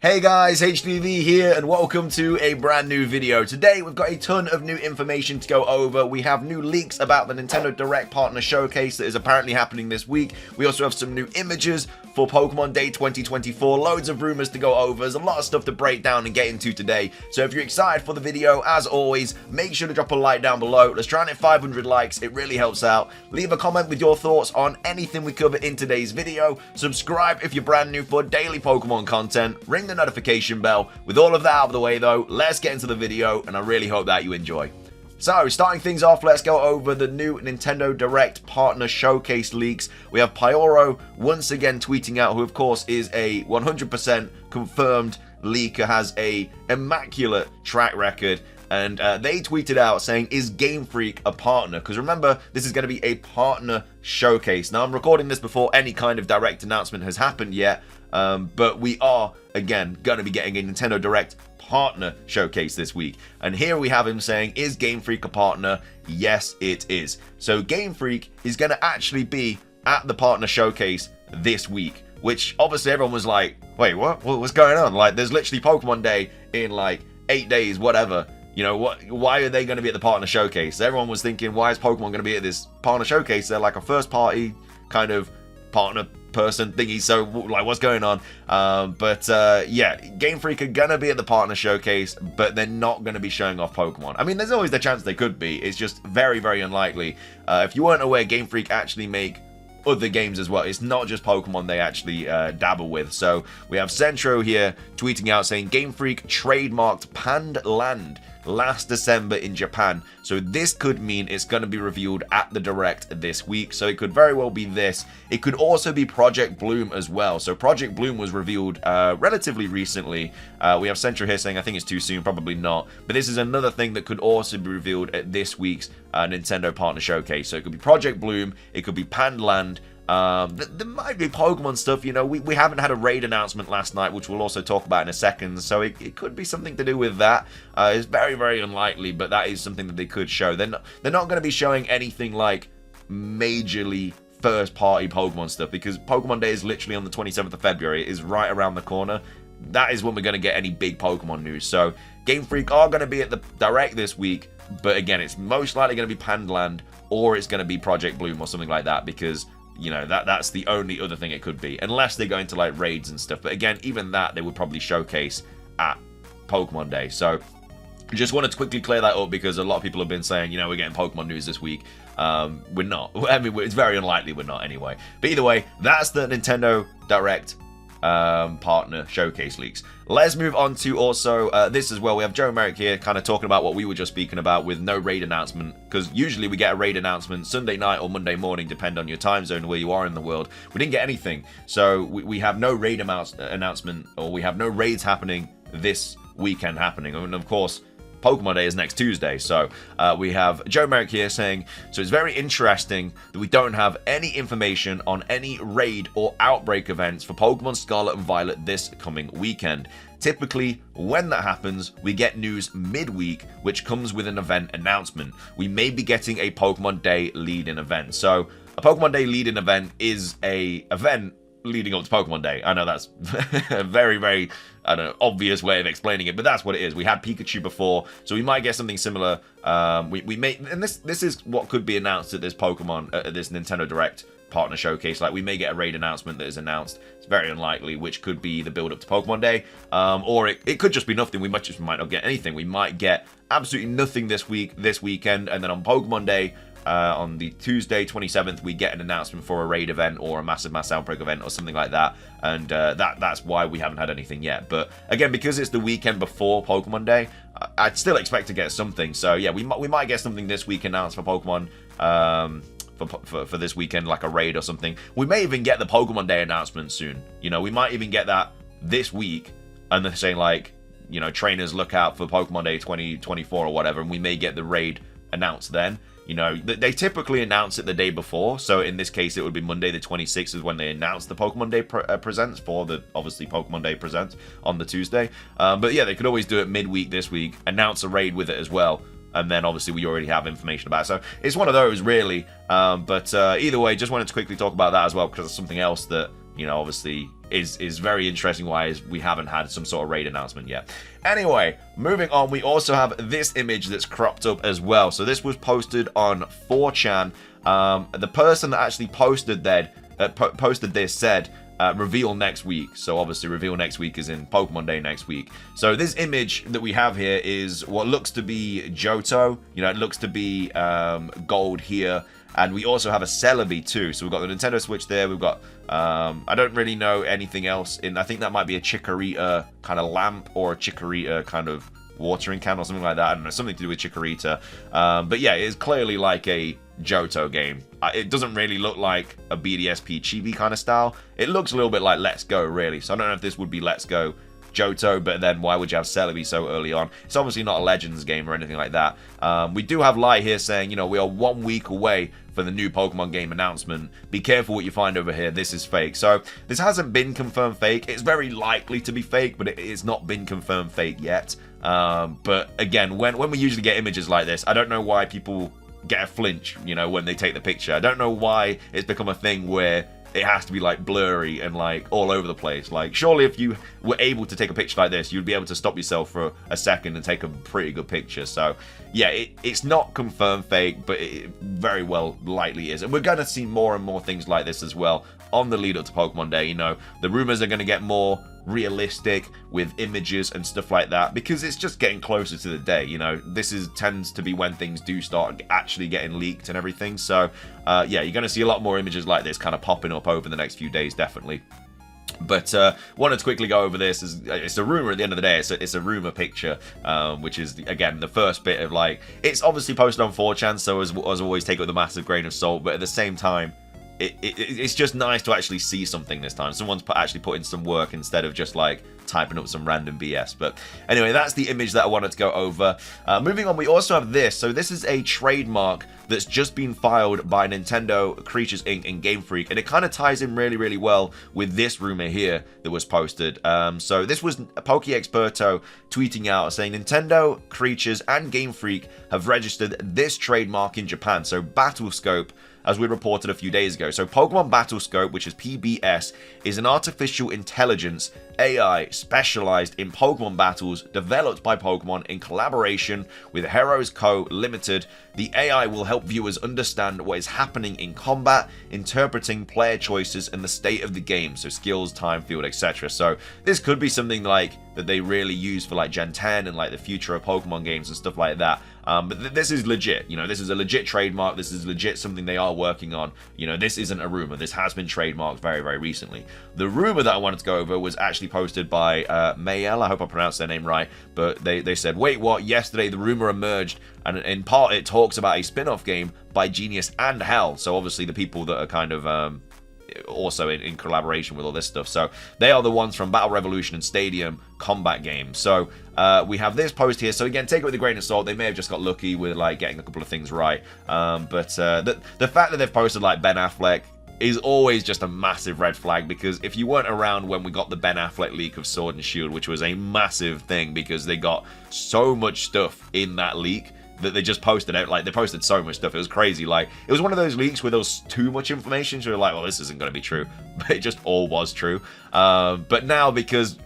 Hey guys, HDvee here and welcome to a brand new video. Today we've got a ton of new information to go over. We have new leaks about the Nintendo Direct Partner Showcase that is apparently happening this week. We also have some new images for Pokemon Day 2024, loads of rumors to go over. There's a lot of stuff to break down and get into today. So if you're excited for the video, as always, make sure to drop a like down below. Let's try and hit 500 likes, it really helps out. Leave a comment with your thoughts on anything we cover in today's video. Subscribe if you're brand new for daily Pokemon content. Ring the notification bell. With all of that out of the way though, let's get into the video and I really hope that you enjoy. So, starting things off, let's go over the new Nintendo Direct Partner Showcase leaks. We have Pyoro once again tweeting out, who of course is a 100% confirmed leaker, has a immaculate track record. And they tweeted out saying, is Game Freak a partner? Because remember, this is going to be a partner showcase. Now, I'm recording this before any kind of direct announcement has happened yet. But we are, again, going to be getting a Nintendo Direct partner showcase this week. And here we have him saying, is Game Freak a partner? Yes, it is. So Game Freak is going to actually be at the partner showcase this week. Which, obviously, everyone was like, wait, what? What's going on? Like, there's literally Pokemon Day in, like, 8 days, whatever. You know, why are they going to be at the partner showcase? Everyone was thinking, why is Pokemon going to be at this partner showcase? They're like a first party kind of partner person thingy, so like what's going on? Yeah, Game Freak are going to be at the partner showcase, but they're not going to be showing off Pokemon. I mean, there's always the chance they could be. It's just very, very unlikely. If you weren't aware, Game Freak actually make other games as well. It's not just Pokemon they actually dabble with. So we have Centro here tweeting out saying Game Freak trademarked Panned Land last December in Japan. So this could mean it's going to be revealed at the Direct this week. So it could very well be this. It could also be Project Bloom as well. So Project Bloom was revealed relatively recently. We have Centro here saying I think it's too soon, probably not. But this is another thing that could also be revealed at this week's Nintendo Partner Showcase. So it could be Project Bloom, it could be Panned Land. There might be Pokemon stuff, you know, we haven't had a raid announcement last night, which we'll also talk about in a second, so it could be something to do with that. It's very, very unlikely, but that is something that they could show. They're not going to be showing anything like majorly first-party Pokemon stuff, because Pokemon Day is literally on the 27th of February. It is right around the corner. That is when we're going to get any big Pokemon news. So Game Freak are going to be at the Direct this week, but again, it's most likely going to be Panned Land, or it's going to be Project Bloom or something like that, because you know, that's the only other thing it could be. Unless they go into, like, raids and stuff. But again, even that, they would probably showcase at Pokemon Day. So, just wanted to quickly clear that up because a lot of people have been saying, you know, we're getting Pokemon news this week. We're not. I mean, it's very unlikely we're not anyway. But either way, that's the Nintendo Direct partner showcase leaks. Let's move on to also this as well. We have Joe Merrick here kind of talking about what we were just speaking about with no raid announcement, because usually we get a raid announcement Sunday night or Monday morning, depend on your time zone where you are in the world. We didn't get anything, so we have no raid announcement, or we have no raids happening this weekend happening. And of course, Pokemon Day is next Tuesday, so we have Joe Merrick here saying, so it's very interesting that we don't have any information on any raid or outbreak events for Pokemon Scarlet and Violet this coming weekend. Typically, when that happens, we get news midweek, which comes with an event announcement. We may be getting a Pokemon Day lead-in event. So, a Pokemon Day lead-in event is a event leading up to Pokemon Day. I know that's a very, very, I don't know, obvious way of explaining it, but that's what it is. We had Pikachu before, so we might get something similar. We may, and this is what could be announced at this Pokemon, at this Nintendo Direct partner showcase. Like, we may get a raid announcement that is announced. It's very unlikely, which could be the build up to Pokemon Day, or it could just be nothing. We might not get anything. We might get absolutely nothing this weekend, and then on Pokemon Day, on the Tuesday 27th, we get an announcement for a raid event or a massive mass outbreak event or something like that, and that's why we haven't had anything yet. But again, because it's the weekend before Pokemon Day, I'd still expect to get something. So yeah, we might get something this week announced for Pokemon for this weekend, like a raid or something. We may even get the Pokemon Day announcement soon. You know, we might even get that this week, and they're saying, like, you know, trainers look out for Pokemon Day 2024 or whatever, and we may get the raid announced then. You know, they typically announce it the day before, so in this case it would be Monday the 26th is when they announce the Pokemon Day presents for the, obviously, Pokemon Day presents on the Tuesday. But yeah, they could always do it midweek this week, announce a raid with it as well, and then obviously we already have information about it. So it's one of those, really. Either way, just wanted to quickly talk about that as well, because it's something else that you know, obviously is very interesting why we haven't had some sort of raid announcement yet. Anyway, moving on, we also have this image that's cropped up as well. So this was posted on 4chan. The person that actually posted this said, reveal next week. So obviously reveal next week is in Pokemon Day next week. So this image that we have here is what looks to be Johto. You know, it looks to be gold here. And we also have a Celebi too. So we've got the Nintendo Switch there. We've got, I don't really know anything else. I think that might be a Chikorita kind of lamp or a Chikorita kind of watering can or something like that. I don't know, something to do with Chikorita. But yeah, it is clearly like a Johto game. It doesn't really look like a BDSP chibi kind of style. It looks a little bit like Let's Go, really. So I don't know if this would be Let's Go Johto, but then why would you have Celebi so early on? It's obviously not a Legends game or anything like that. We do have Light here saying, you know, we are 1 week away for the new Pokemon game announcement. Be careful what you find over here. This is fake. So this hasn't been confirmed fake. It's very likely to be fake, but it's not been confirmed fake yet. But again, when we usually get images like this, I don't know why people get a flinch, you know, when they take the picture. I don't know why it's become a thing where it has to be like blurry and like all over the place. Like, surely if you were able to take a picture like this, you'd be able to stop yourself for a second and take a pretty good picture. So yeah, it's not confirmed fake, but it very well likely is. And we're going to see more and more things like this as well on the lead up to Pokemon Day. You know, the rumors are going to get more realistic with images and stuff like that, because it's just getting closer to the day. You know, this tends to be when things do start actually getting leaked and everything. So yeah, you're going to see a lot more images like this kind of popping up over the next few days, definitely. But wanted to quickly go over this. It's a rumor at the end of the day. It's a rumor picture, which is, again, the first bit of, like, it's obviously posted on 4chan, so as always, take it with a massive grain of salt. But at the same time, it's just nice to actually see something this time. Someone's actually put in some work instead of just like typing up some random BS. But anyway, that's the image that I wanted to go over. Moving on, we also have this. So this is a trademark that's just been filed by Nintendo Creatures Inc. and Game Freak, and it kind of ties in really, really well with this rumor here that was posted. So this was PokeExperto tweeting out saying Nintendo Creatures and Game Freak have registered this trademark in Japan. So Battlescope, as we reported a few days ago. So Pokemon Battlescope, which is PBS, is an artificial intelligence AI specialized in Pokemon battles, developed by Pokemon in collaboration with Heroes Co. Limited. The AI will help viewers understand what is happening in combat, interpreting player choices and the state of the game, so skills, time, field, etc. So this could be something like that they really use for like Gen 10 and like the future of Pokemon games and stuff like that. But this is legit, you know, this is a legit trademark. This is legit something they are working on. You know, this isn't a rumor. This has been trademarked very, very recently. The rumor that I wanted to go over was actually posted by Mayel. I hope I pronounced their name right. But they said, wait, what? Yesterday, the rumor emerged, and in part, it talks about a spin-off game by Genius and Hell. So obviously the people that are kind of also in collaboration with all this stuff. So they are the ones from Battle Revolution and Stadium combat games. So we have this post here. So again, take it with a grain of salt. They may have just got lucky with like getting a couple of things right. But the fact that they've posted like Ben Affleck is always just a massive red flag, because if you weren't around when we got the Ben Affleck leak of Sword and Shield, which was a massive thing because they got so much stuff in that leak that they just posted out. Like, they posted so much stuff, it was crazy. Like, it was one of those leaks where there was too much information, so you're like, well, this isn't going to be true, but it just all was true. But now, because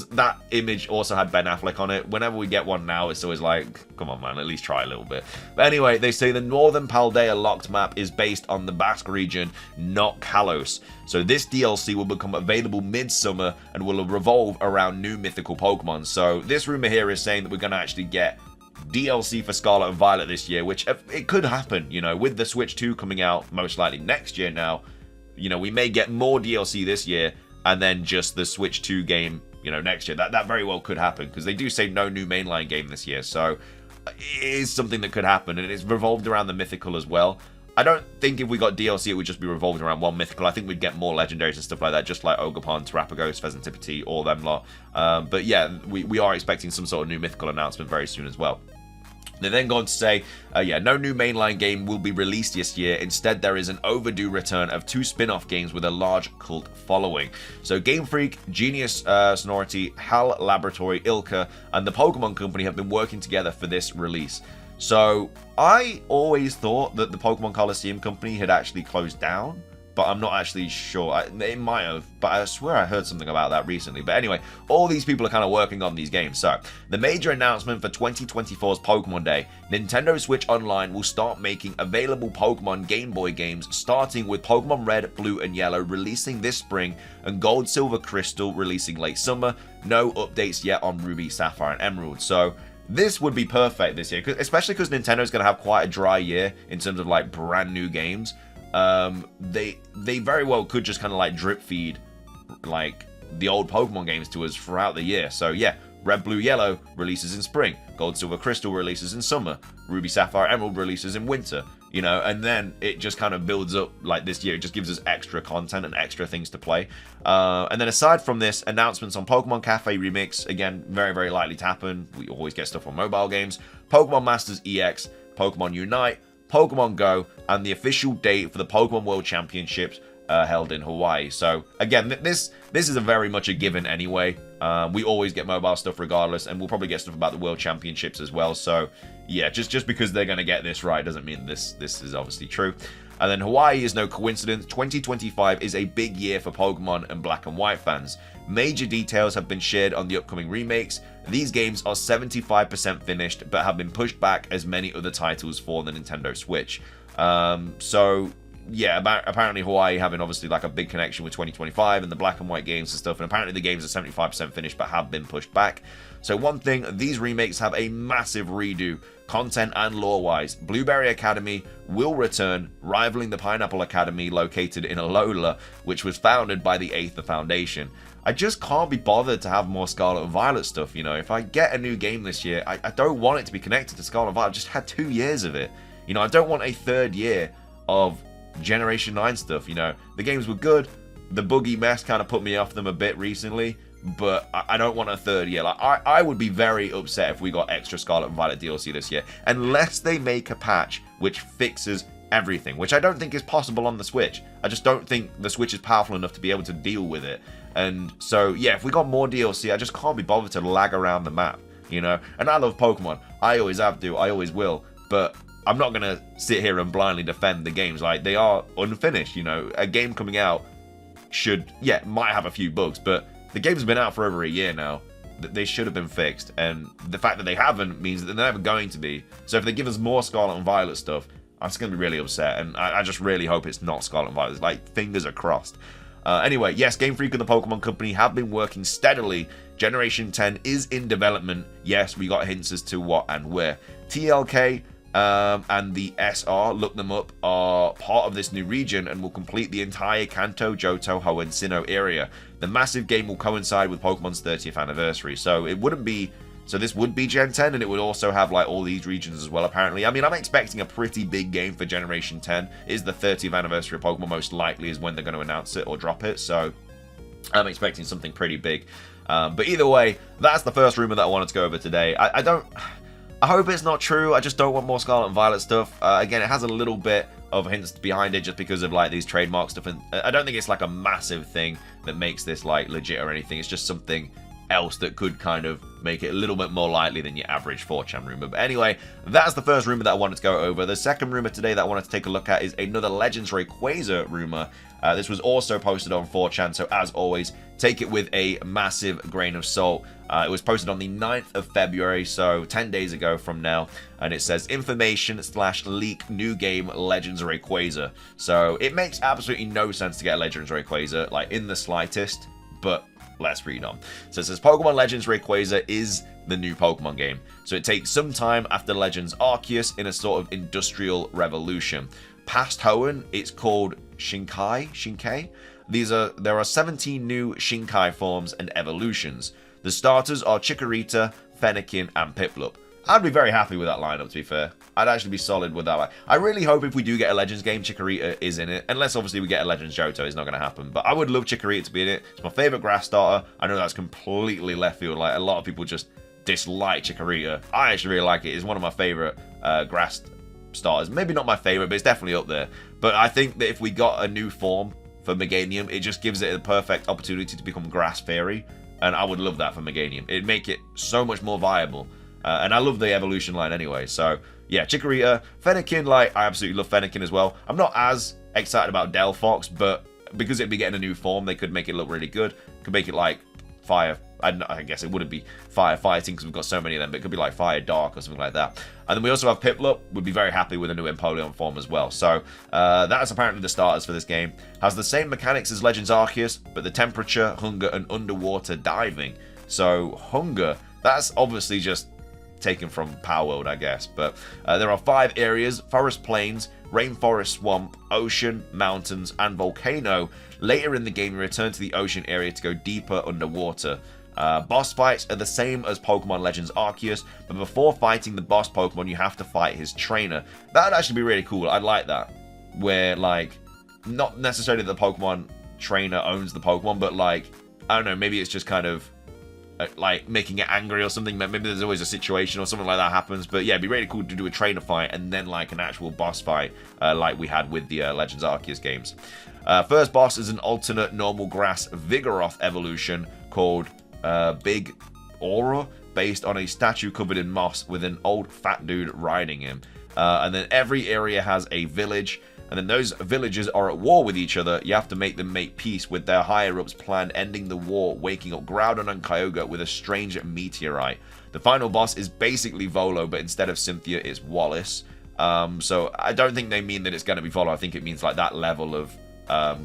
that image also had Ben Affleck on it, whenever we get one now, it's always like, come on, man, at least try a little bit. But anyway, they say the Northern Paldea locked map is based on the Basque region, not Kalos. So this DLC will become available mid-summer and will revolve around new mythical Pokemon. So this rumor here is saying that we're going to actually get DLC for Scarlet and Violet this year, which it could happen, you know, with the Switch 2 coming out most likely next year now. You know, we may get more DLC this year and then just the Switch 2 game, you know, next year. That very well could happen, because they do say no new mainline game this year. So it is something that could happen, and it's revolved around the mythical as well. I don't think if we got DLC, it would just be revolved around one mythical. I think we'd get more legendaries and stuff like that, just like Ogerpon, Terrapagos, Pheasantipity, all them lot. But yeah, we are expecting some sort of new mythical announcement very soon as well. They then go on to say, yeah, no new mainline game will be released this year. Instead, there is an overdue return of 2 spin-off games with a large cult following. So Game Freak, Genius Sonority, HAL Laboratory, Ilka, and the Pokemon Company have been working together for this release. So I always thought that the Pokemon Coliseum Company had actually closed down, but I'm not actually sure. It might have, but I swear I heard something about that recently. But anyway, all these people are kind of working on these games. So, the major announcement for 2024's Pokemon Day, Nintendo Switch Online will start making available Pokemon Game Boy games, starting with Pokemon Red, Blue, and Yellow releasing this spring, and Gold, Silver, Crystal releasing late summer. No updates yet on Ruby, Sapphire, and Emerald. So, this would be perfect this year, especially because Nintendo's going to have quite a dry year in terms of like brand new games. They very well could just kind of like drip feed like the old Pokemon games to us throughout the year. So yeah, Red, Blue, Yellow releases in spring, Gold, Silver, Crystal releases in summer, Ruby, Sapphire, Emerald releases in winter, you know, and then it just kind of builds up like this year. It just gives us extra content and extra things to play. And then aside from this, announcements on Pokemon Cafe Remix, again, very, very likely to happen. We always get stuff on mobile games. Pokemon Masters EX, Pokemon Unite, Pokemon Go, and the official date for the Pokemon World Championships held in Hawaii. So again, this is a very much a given anyway. We always get mobile stuff regardless, and we'll probably get stuff about the World Championships as well. So yeah, just because they're going to get this right doesn't mean this is obviously true. And then Hawaii is no coincidence. 2025 is a big year for Pokemon and Black and White fans. Major details have been shared on the upcoming remakes. These games are 75% finished, but have been pushed back as many other titles for the Nintendo Switch. So yeah, apparently Hawaii having obviously like a big connection with 2025 and the Black and White games and stuff, and apparently the games are 75% finished but have been pushed back. So one thing, these remakes have a massive redo, content and lore-wise. Blueberry Academy will return, rivaling the Pineapple Academy located in Alola, which was founded by the Aether Foundation. I just can't be bothered to have more Scarlet and Violet stuff, you know. If I get a new game this year, I don't want it to be connected to Scarlet and Violet. I've just had 2 years of it. You know, I don't want a 3rd year of Generation 9 stuff, you know. The games were good. The buggy mess kind of put me off them a bit recently, but I don't want a 3rd year. Like, I would be very upset if we got extra Scarlet and Violet DLC this year, unless they make a patch which fixes everything, which I don't think is possible on the Switch. I just don't think the Switch is powerful enough to be able to deal with it. And so, yeah, if we got more DLC, I just can't be bothered to lag around the map, you know? And I love Pokemon. I always have to. I always will. But I'm not going to sit here and blindly defend the games. Like, they are unfinished, you know? A game coming out might have a few bugs, but the game's been out for over a year now. They should have been fixed. And the fact that they haven't means that they're never going to be. So if they give us more Scarlet and Violet stuff, I'm just going to be really upset. And I just really hope it's not Scarlet and Violet. Like, fingers are crossed. Anyway, yes, Game Freak and the Pokemon Company have been working steadily. Generation 10 is in development. Yes, we got hints as to what and where. TLK and the SR, look them up, are part of this new region and will complete the entire Kanto, Johto, Hoenn, Sinnoh area. The massive game will coincide with Pokemon's 30th anniversary, so it wouldn't be... So this would be Gen 10, and it would also have like all these regions as well, apparently. I mean, I'm expecting a pretty big game for Generation 10. It is the 30th anniversary of Pokemon, most likely is when they're going to announce it or drop it. So I'm expecting something pretty big. But either way, that's the first rumor that I wanted to go over today. I hope it's not true. I just don't want more Scarlet and Violet stuff. Again, it has a little bit of hints behind it just because of like these trademark stuff. And I don't think it's like a massive thing that makes this like legit or anything. It's just something else that could kind of make it a little bit more likely than your average 4chan rumor. But anyway, that's the first rumor that I wanted to go over. The second rumor today that I wanted to take a look at is another Legends Rayquaza rumor. This was also posted on 4chan, so as always, take it with a massive grain of salt. It was posted on the 9th of February, so 10 days ago from now, and it says information/leak new game Legends Rayquaza. So it makes absolutely no sense to get Legends Rayquaza, like in the slightest, but let's read on. So it says Pokemon Legends Rayquaza is the new Pokemon game. So it takes some time after Legends Arceus in a sort of industrial revolution. Past Hoenn, it's called Shinkai. There are 17 new Shinkai forms and evolutions. The starters are Chikorita, Fennekin, and Piplup. I'd be very happy with that lineup, to be fair. I'd actually be solid with that line. I really hope if we do get a Legends game, Chikorita is in it. Unless, obviously, we get a Legends Johto. It's not going to happen. But I would love Chikorita to be in it. It's my favorite grass starter. I know that's completely left field. Like, a lot of people just dislike Chikorita. I actually really like it. It's one of my favorite grass starters. Maybe not my favorite, but it's definitely up there. But I think that if we got a new form for Meganium, it just gives it a perfect opportunity to become Grass Fairy. And I would love that for Meganium. It'd make it so much more viable. And I love the evolution line anyway. So, yeah, Chikorita. Fennekin, like, I absolutely love Fennekin as well. I'm not as excited about Delphox, but because it'd be getting a new form, they could make it look really good. Could make it like fire. I guess it wouldn't be fire fighting because we've got so many of them, but it could be like fire dark or something like that. And then we also have Piplup. Would be very happy with a new Empoleon form as well. So that's apparently the starters for this game. Has the same mechanics as Legends Arceus, but the temperature, hunger, and underwater diving. So hunger, that's obviously just taken from Power World, I guess. But there are 5 areas: forest plains, rainforest, swamp, ocean, mountains, and volcano. Later in the game, you return to the ocean area to go deeper underwater. Boss fights are the same as Pokemon Legends Arceus, but before fighting the boss Pokemon, you have to fight his trainer. That would actually be really cool. I'd like that. Where, like, not necessarily the Pokemon trainer owns the Pokemon, but, like, I don't know, maybe it's just kind of like making it angry or something. Maybe there's always a situation or something like that happens. But yeah, it'd be really cool to do a trainer fight and then like an actual boss fight like we had with the Legends Arceus games. First boss is an alternate normal grass Vigoroth evolution called Big Aura, based on a statue covered in moss with an old fat dude riding him. And then every area has a village, and then those villagers are at war with each other. You have to make them make peace with their higher-ups plan ending the war, waking up Groudon and Kyogre with a strange meteorite. The final boss is basically Volo, but instead of Cynthia, it's Wallace. So I don't think they mean that it's going to be Volo. I think it means like that level of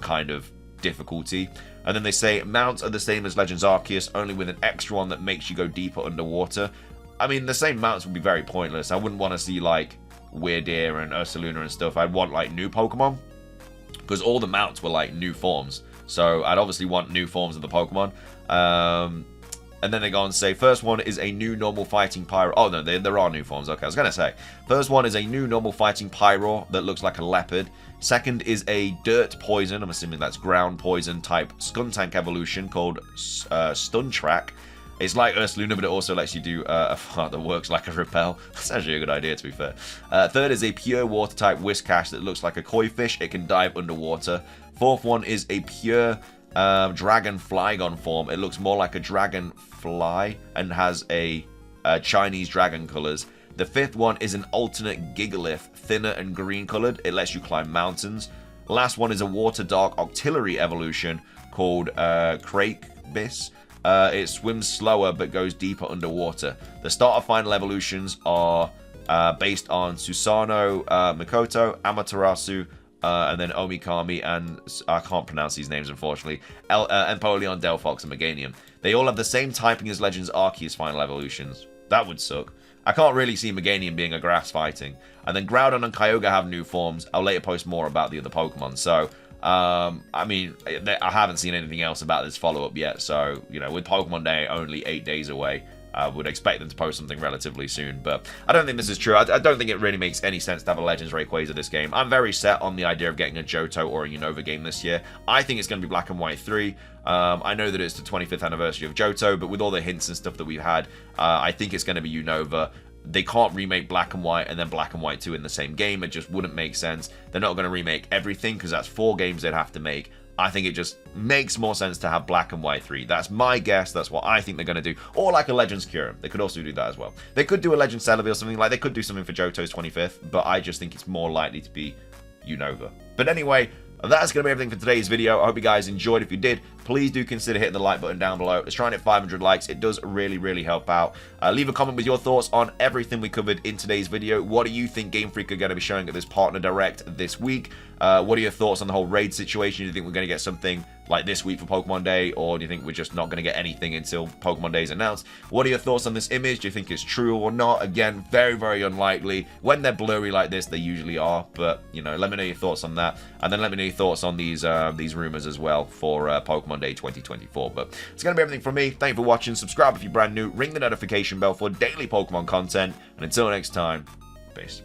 kind of difficulty. And then they say mounts are the same as Legends Arceus, only with an extra one that makes you go deeper underwater. I mean, the same mounts would be very pointless. I wouldn't want to see like Weirdeer and Ursaluna and stuff. I'd want like new Pokemon, because all the mounts were like new forms. So I'd obviously want new forms of the Pokemon. And then they go on and say, first one is a new normal fighting Pyro. Oh, no, there are new forms. Okay, I was going to say. First one is a new normal fighting Pyro that looks like a leopard. Second is a dirt poison, I'm assuming that's ground poison type Skuntank evolution called Stuntrack. It's like Ursaluna, but it also lets you do a fart that works like a repel. That's actually a good idea, to be fair. Third is a pure water type Whiscash that looks like a koi fish. It can dive underwater. Fourth one is a pure dragon Flygon form. It looks more like a dragonfly and has a Chinese dragon colors. The fifth one is an alternate Gigalith, thinner and green colored. It lets you climb mountains. Last one is a water dark Octillery evolution called Crakebiss. It swims slower but goes deeper underwater. The starter final evolutions are based on Susano, Mikoto, Amaterasu, and then Omikami, and I can't pronounce these names unfortunately, Empoleon, Delphox, and Meganium. They all have the same typing as Legends Arceus final evolutions. That would suck. I can't really see Meganium being a grass fighting. And then Groudon and Kyogre have new forms. I'll later post more about the other Pokemon. So, I mean, I haven't seen anything else about this follow-up yet. So, you know, with Pokemon Day only 8 days away, I would expect them to post something relatively soon. But I don't think this is true. I don't think it really makes any sense to have a Legends Rayquaza this game. I'm very set on the idea of getting a Johto or a Unova game this year. I think it's going to be Black and White 3. I know that it's the 25th anniversary of Johto, but with all the hints and stuff that we've had, I think it's going to be Unova. They can't remake Black and White and then Black and White 2 in the same game. It just wouldn't make sense. They're not going to remake everything because that's 4 games they'd have to make. I think it just makes more sense to have Black and White 3. That's my guess. That's what I think they're going to do. Or like a Legends Kyurem. They could also do that as well. They could do a Legends Celebi or something. Like they could do something for Johto's 25th. But I just think it's more likely to be Unova. But anyway, that's going to be everything for today's video. I hope you guys enjoyed. If you did, please do consider hitting the like button down below. Let's try and hit 500 likes. It does really, really help out. Leave a comment with your thoughts on everything we covered in today's video. What do you think Game Freak are going to be showing at this Partner Direct this week? What are your thoughts on the whole raid situation? Do you think we're going to get something like this week for Pokemon Day? Or do you think we're just not going to get anything until Pokemon Day is announced? What are your thoughts on this image? Do you think it's true or not? Again, very, very unlikely. When they're blurry like this, they usually are. But, you know, let me know your thoughts on that. And then let me know your thoughts on these rumors as well for Pokemon Day 2024. But it's going to be everything from me. Thank you for watching. Subscribe if you're brand new. Ring the notification bell for daily Pokemon content. And until next time, peace.